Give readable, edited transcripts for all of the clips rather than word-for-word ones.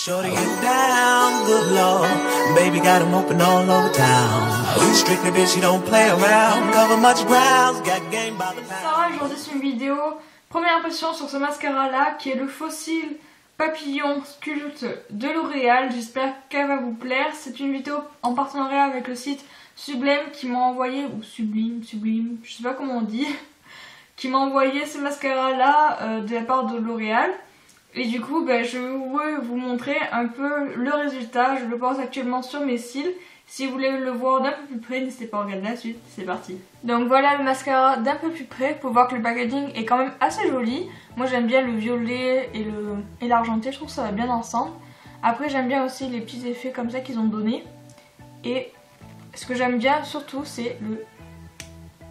Shorty get down, good lord. Baby got him open all over town. Strictly bitch, she don't play around. Cover much ground, got game by the pound. Sarah, aujourd'hui c'est une vidéo. Première impression sur ce mascara là qui est le Fossile Papillon Sculpt de L'Oréal. J'espère qu'elle va vous plaire. C'est une vidéo en partenariat avec le site Sublime qui m'a envoyé, ou Sublime, je sais pas comment on dit, qui m'a envoyé ce mascara là de la part de L'Oréal. Et du coup je veux vous montrer un peu le résultat. Je le pose actuellement sur mes cils. Si vous voulez le voir d'un peu plus près, n'hésitez pas à regarder la suite, c'est parti. Donc voilà le mascara d'un peu plus près, pour voir que le packaging est quand même assez joli. Moi j'aime bien le violet et l'argenté, je trouve que ça va bien ensemble. Après j'aime bien aussi les petits effets comme ça qu'ils ont donné. Et ce que j'aime bien surtout c'est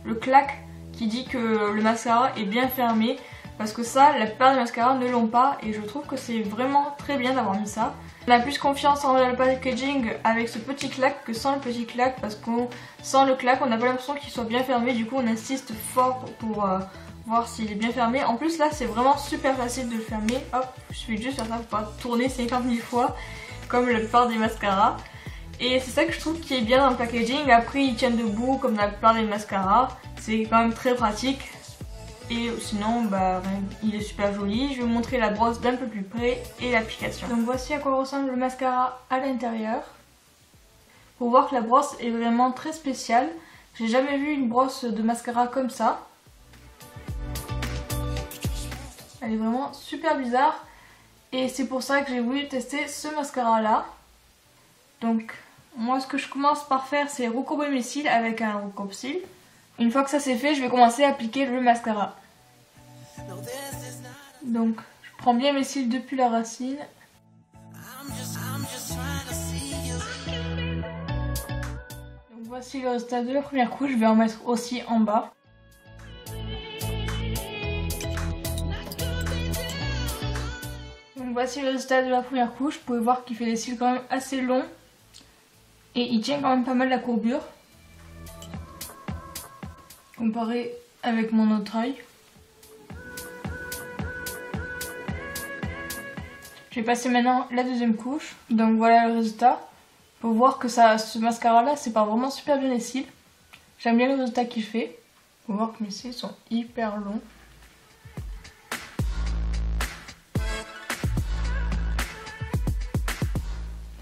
le clac qui dit que le mascara est bien fermé. Parce que ça, la plupart des mascaras ne l'ont pas et je trouve que c'est vraiment très bien d'avoir mis ça. On a plus confiance en le packaging avec ce petit clac que sans le petit clac, parce qu'on sans le clac on n'a pas l'impression qu'il soit bien fermé, du coup on insiste fort pour voir s'il est bien fermé. En plus là c'est vraiment super facile de le fermer, hop, je fais juste faire ça pour pas tourner 50 000 fois comme la plupart des mascaras. Et c'est ça que je trouve qui est bien dans le packaging. Après il tient debout comme la plupart des mascaras, c'est quand même très pratique. Et sinon il est super joli. Je vais vous montrer la brosse d'un peu plus près et l'application. Donc voici à quoi ressemble le mascara à l'intérieur. Pour voir que la brosse est vraiment très spéciale. J'ai jamais vu une brosse de mascara comme ça. Elle est vraiment super bizarre. Et c'est pour ça que j'ai voulu tester ce mascara là. Donc moi ce que je commence par faire c'est recourber mes cils avec un recourbe-cils. Une fois que ça c'est fait, je vais commencer à appliquer le mascara. Donc, je prends bien mes cils depuis la racine. Donc voici le résultat de la première couche, je vais en mettre aussi en bas. Donc voici le résultat de la première couche, vous pouvez voir qu'il fait des cils quand même assez longs. Et il tient quand même pas mal la courbure. Comparé avec mon autre œil. Je vais passer maintenant la deuxième couche. Donc voilà le résultat. Faut voir que ce mascara là sépare vraiment super bien les cils. J'aime bien le résultat qu'il fait. Faut voir que mes cils sont hyper longs.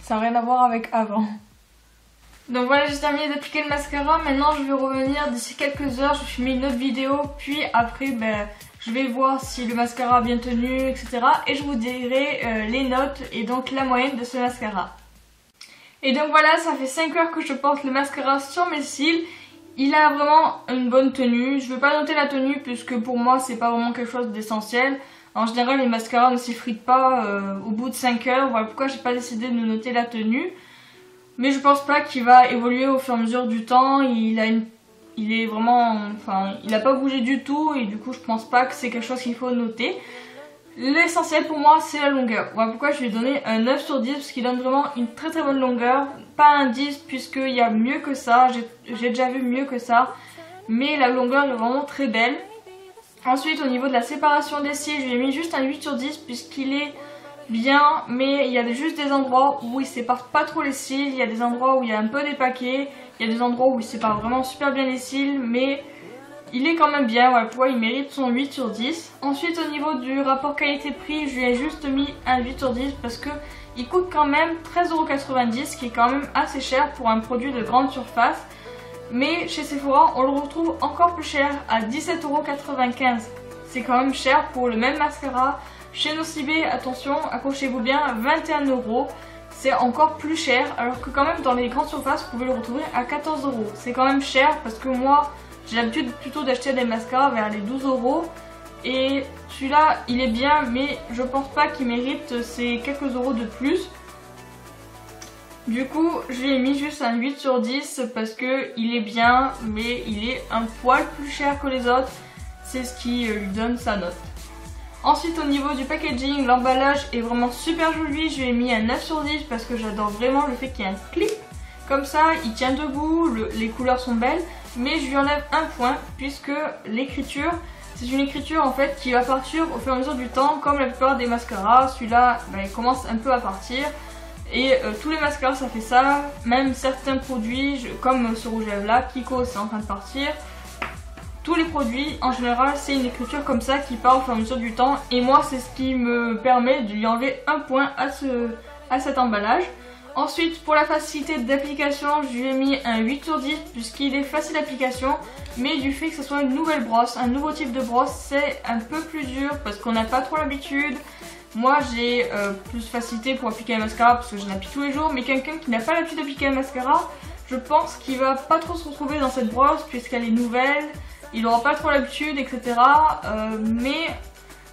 Ça n'a rien à voir avec avant. Donc voilà, j'ai terminé d'appliquer le mascara. Maintenant je vais revenir d'ici quelques heures, je vais filmer une autre vidéo. Puis après je vais voir si le mascara a bien tenu, etc. Et je vous dirai les notes et donc la moyenne de ce mascara. Et donc voilà, ça fait 5 heures que je porte le mascara sur mes cils. Il a vraiment une bonne tenue. Je ne vais pas noter la tenue puisque pour moi c'est pas vraiment quelque chose d'essentiel. En général les mascaras ne s'effritent pas au bout de 5 heures. Voilà pourquoi j'ai pas décidé de noter la tenue. Mais je pense pas qu'il va évoluer au fur et à mesure du temps. Il est vraiment, il n'a pas bougé du tout et du coup je pense pas que c'est quelque chose qu'il faut noter. L'essentiel pour moi c'est la longueur. Voilà pourquoi je lui ai donné un 9 sur 10 parce qu'il donne vraiment une très très bonne longueur. Pas un 10 puisqu'il y a mieux que ça. J'ai déjà vu mieux que ça. Mais la longueur est vraiment très belle. Ensuite au niveau de la séparation des cils, je lui ai mis juste un 8 sur 10 puisqu'il est bien, mais il y a juste des endroits où il sépare pas trop les cils, il y a des endroits où il y a un peu dépaqué, il y a des endroits où il sépare vraiment super bien les cils, mais il est quand même bien, voilà pourquoi il mérite son 8 sur 10. Ensuite au niveau du rapport qualité-prix, je lui ai juste mis un 8 sur 10 parce que il coûte quand même 13,90 €, ce qui est quand même assez cher pour un produit de grande surface. Mais chez Sephora, on le retrouve encore plus cher à 17,95 €. C'est quand même cher pour le même mascara. Chez Nocibé, attention, accrochez-vous bien, 21 €. C'est encore plus cher, alors que quand même dans les grandes surfaces, vous pouvez le retrouver à 14 €. C'est quand même cher parce que moi, j'ai l'habitude plutôt d'acheter des mascaras vers les 12 €. Et celui-là, il est bien, mais je pense pas qu'il mérite ces quelques euros de plus. Du coup, je lui ai mis juste un 8 sur 10 parce que il est bien, mais il est un poil plus cher que les autres. C'est ce qui lui donne sa note. Ensuite au niveau du packaging, l'emballage est vraiment super joli. Je lui ai mis un 9 sur 10 parce que j'adore vraiment le fait qu'il y ait un clip. Comme ça, il tient debout, les couleurs sont belles. Mais je lui enlève un point puisque l'écriture, C'est une écriture en fait qui va partir au fur et à mesure du temps, comme la plupart des mascaras. Celui-là, il commence un peu à partir. Et tous les mascaras ça fait ça, même certains produits comme ce rouge à lèvres là, Kiko c'est en train de partir. Tous les produits en général c'est une écriture comme ça qui part au fur et à mesure du temps. Et moi c'est ce qui me permet de lui enlever un point à cet emballage. Ensuite pour la facilité d'application je lui ai mis un 8 sur 10 puisqu'il est facile d'application. Mais du fait que ce soit une nouvelle brosse, un nouveau type de brosse, c'est un peu plus dur parce qu'on n'a pas trop l'habitude. Moi j'ai plus facilité pour appliquer un mascara parce que je l'applique tous les jours, mais quelqu'un qui n'a pas l'habitude d'appliquer un mascara, je pense qu'il va pas trop se retrouver dans cette brosse puisqu'elle est nouvelle, il n'aura pas trop l'habitude, etc. Mais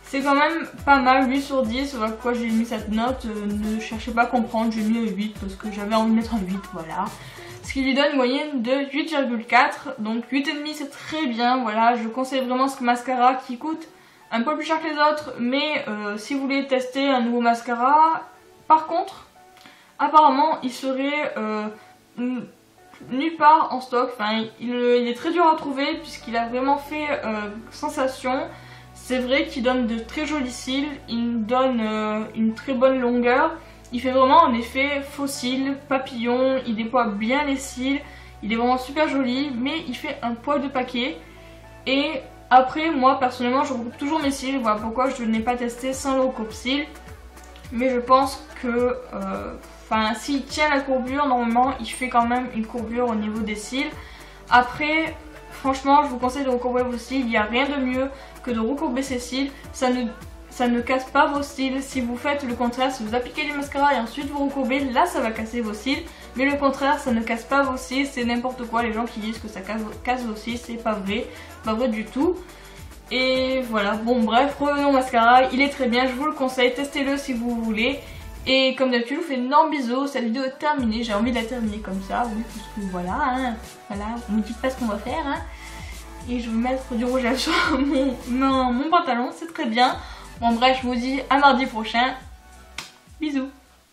c'est quand même pas mal, 8 sur 10, voilà pourquoi j'ai mis cette note, ne cherchez pas à comprendre, j'ai mis un 8 parce que j'avais envie de mettre un 8, voilà. Ce qui lui donne une moyenne de 8,4, donc 8,5 c'est très bien, voilà, je conseille vraiment ce mascara qui coûte un peu plus cher que les autres, mais si vous voulez tester un nouveau mascara, par contre, apparemment il serait nulle part en stock, enfin il est très dur à trouver puisqu'il a vraiment fait sensation. C'est vrai qu'il donne de très jolis cils, il donne une très bonne longueur, il fait vraiment un effet faux cils, papillon, il déploie bien les cils, il est vraiment super joli, mais il fait un poil de paquet. Et après, moi personnellement, je recoupe toujours mes cils, voilà pourquoi je n'ai pas testé sans le recoupe-cils. Mais je pense que, s'il tient la courbure, normalement, il fait quand même une courbure au niveau des cils. Après, franchement, je vous conseille de recourber vos cils, il n'y a rien de mieux que de recourber ses cils. Ça ne casse pas vos cils. Si vous faites le contraire, si vous appliquez du mascara et ensuite vous recourbez, là ça va casser vos cils. Mais le contraire, ça ne casse pas vos cils, c'est n'importe quoi. Les gens qui disent que ça casse vos cils, c'est pas vrai. Pas vrai du tout. Et voilà, bon bref, revenons au mascara, il est très bien, je vous le conseille, testez-le si vous voulez. Et comme d'habitude, je vous fais d'énormes bisous, cette vidéo est terminée, j'ai envie de la terminer comme ça, oui, parce que voilà, hein, voilà, vous me dites pas ce qu'on va faire, hein. Et je vais mettre du rouge à lèvres sur mon pantalon, c'est très bien. Bon bref, je vous dis à mardi prochain, bisous.